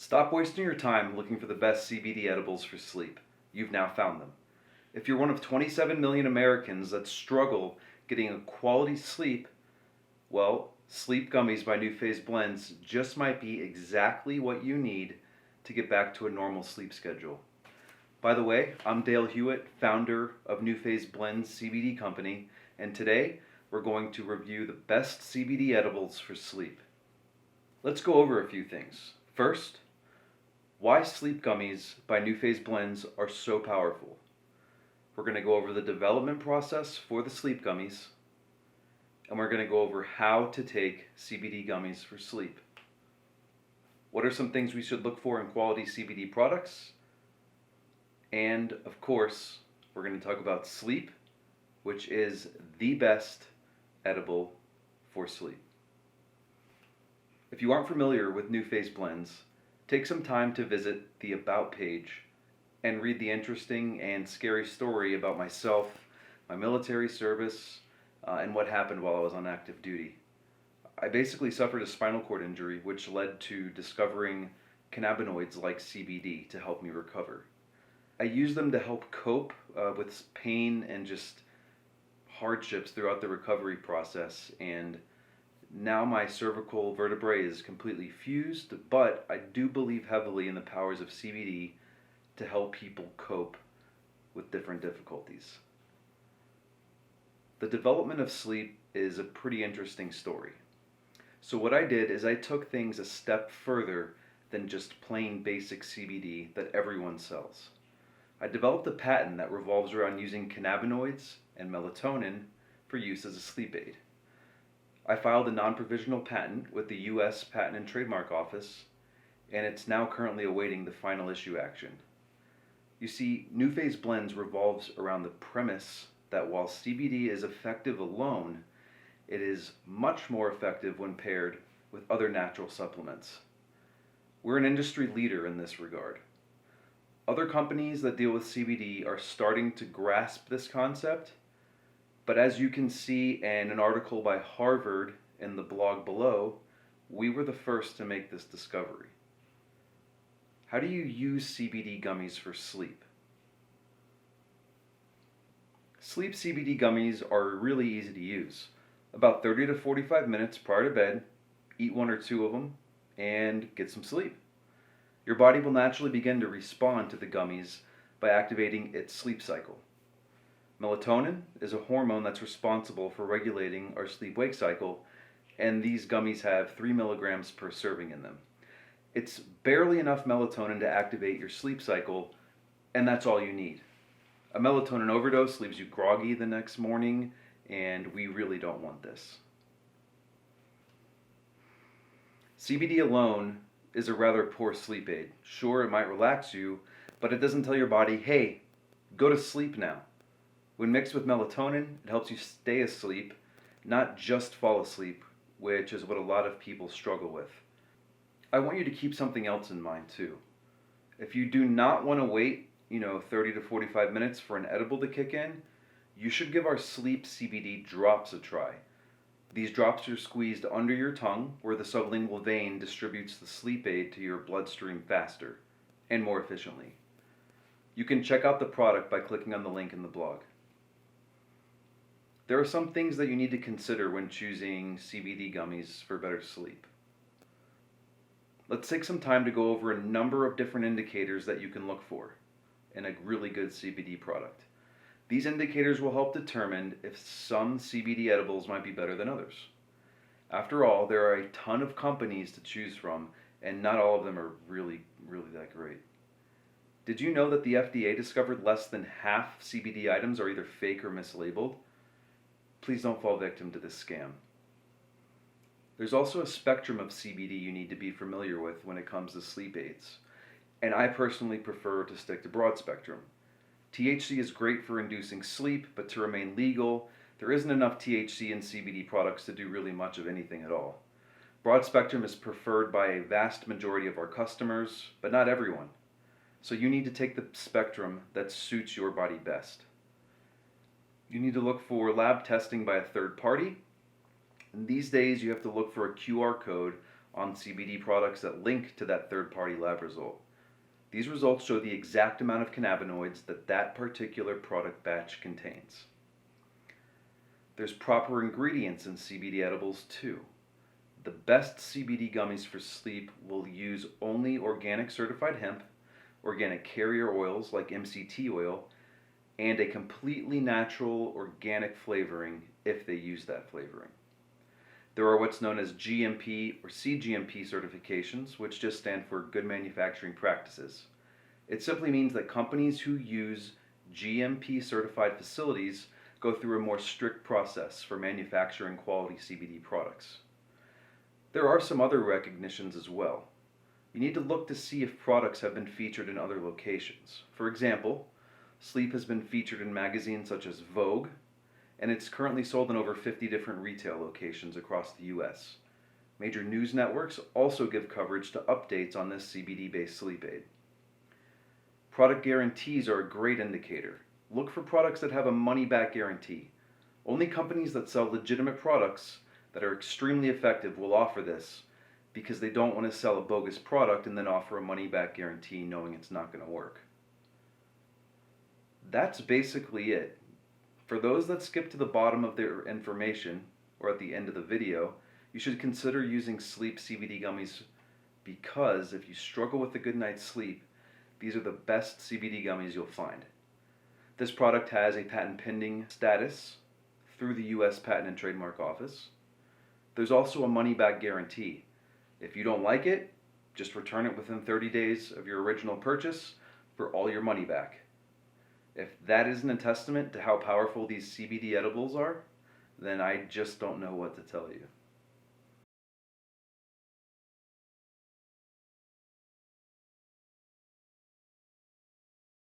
Stop wasting your time looking for the best CBD edibles for sleep. You've now found them. If you're one of 27 million Americans that struggle getting a quality sleep, well, Sleep Gummies by New Phase Blends just might be exactly what you need to get back to a normal sleep schedule. By the way, I'm Dale Hewitt, founder of New Phase Blends CBD Company, and today we're going to review the best CBD edibles for sleep. Let's go over a few things. First, why Sleep Gummies by New Phase Blends are so powerful. We're going to go over the development process for the Sleep Gummies, and we're going to go over how to take CBD gummies for sleep. What are some things we should look for in quality CBD products? And of course, we're going to talk about sleep, which is the best edible for sleep. If you aren't familiar with New Phase Blends, take some time to visit the About page and read the interesting and scary story about myself, my military service, and what happened while I was on active duty. I basically suffered a spinal cord injury, which led to discovering cannabinoids like CBD to help me recover. I use them to help cope with pain and just hardships throughout the recovery process, and now my cervical vertebrae is completely fused, but I do believe heavily in the powers of CBD to help people cope with different difficulties. The development of sleep is a pretty interesting story. So what I did is I took things a step further than just plain basic CBD that everyone sells. I developed a patent that revolves around using cannabinoids and melatonin for use as a sleep aid. I filed a non-provisional patent with the U.S. Patent and Trademark Office, and it's now currently awaiting the final issue action. You see, New Phase Blends revolves around the premise that while CBD is effective alone, it is much more effective when paired with other natural supplements. We're an industry leader in this regard. Other companies that deal with CBD are starting to grasp this concept, but as you can see in an article by Harvard in the blog below, we were the first to make this discovery. How do you use CBD gummies for sleep? Sleep CBD gummies are really easy to use. About 30 to 45 minutes prior to bed, eat one or two of them, and get some sleep. Your body will naturally begin to respond to the gummies by activating its sleep cycle. Melatonin is a hormone that's responsible for regulating our sleep-wake cycle, and these gummies have 3 milligrams per serving in them. It's barely enough melatonin to activate your sleep cycle, and that's all you need. A melatonin overdose leaves you groggy the next morning, and we really don't want this. CBD alone is a rather poor sleep aid. Sure, it might relax you, but it doesn't tell your body, hey, go to sleep now. When mixed with melatonin, it helps you stay asleep, not just fall asleep, which is what a lot of people struggle with. I want you to keep something else in mind too. If you do not want to wait, 30 to 45 minutes for an edible to kick in, you should give our Sleep CBD drops a try. These drops are squeezed under your tongue where the sublingual vein distributes the sleep aid to your bloodstream faster and more efficiently. You can check out the product by clicking on the link in the blog. There are some things that you need to consider when choosing CBD gummies for better sleep. Let's take some time to go over a number of different indicators that you can look for in a really good CBD product. These indicators will help determine if some CBD edibles might be better than others. After all, there are a ton of companies to choose from, and not all of them are really that great. Did you know that the FDA discovered less than half CBD items are either fake or mislabeled? Please don't fall victim to this scam. There's also a spectrum of CBD you need to be familiar with when it comes to sleep aids, and I personally prefer to stick to broad spectrum. THC is great for inducing sleep, but to remain legal, there isn't enough THC in CBD products to do really much of anything at all. Broad spectrum is preferred by a vast majority of our customers, but not everyone. So you need to take the spectrum that suits your body best. You need to look for lab testing by a third party. And these days you have to look for a QR code on CBD products that link to that third-party lab result. These results show the exact amount of cannabinoids that that particular product batch contains. There's proper ingredients in CBD edibles too. The best CBD gummies for sleep will use only organic certified hemp, organic carrier oils like MCT oil, and a completely natural organic flavoring if they use that flavoring. There are what's known as GMP or CGMP certifications, which just stand for Good Manufacturing Practices. It simply means that companies who use GMP certified facilities go through a more strict process for manufacturing quality CBD products. There are some other recognitions as well. You need to look to see if products have been featured in other locations. For example, sleep has been featured in magazines such as Vogue, and it's currently sold in over 50 different retail locations across the US. Major news networks also give coverage to updates on this CBD-based sleep aid. Product guarantees are a great indicator. Look for products that have a money-back guarantee. Only companies that sell legitimate products that are extremely effective will offer this because they don't want to sell a bogus product and then offer a money-back guarantee knowing it's not going to work. That's basically it. For those that skip to the bottom of their information or at the end of the video, you should consider using sleep CBD gummies because if you struggle with a good night's sleep, these are the best CBD gummies you'll find. This product has a patent pending status through the US Patent and Trademark Office. There's also a money-back guarantee. If you don't like it, just return it within 30 days of your original purchase for all your money back. If that isn't a testament to how powerful these CBD edibles are, then I just don't know what to tell you.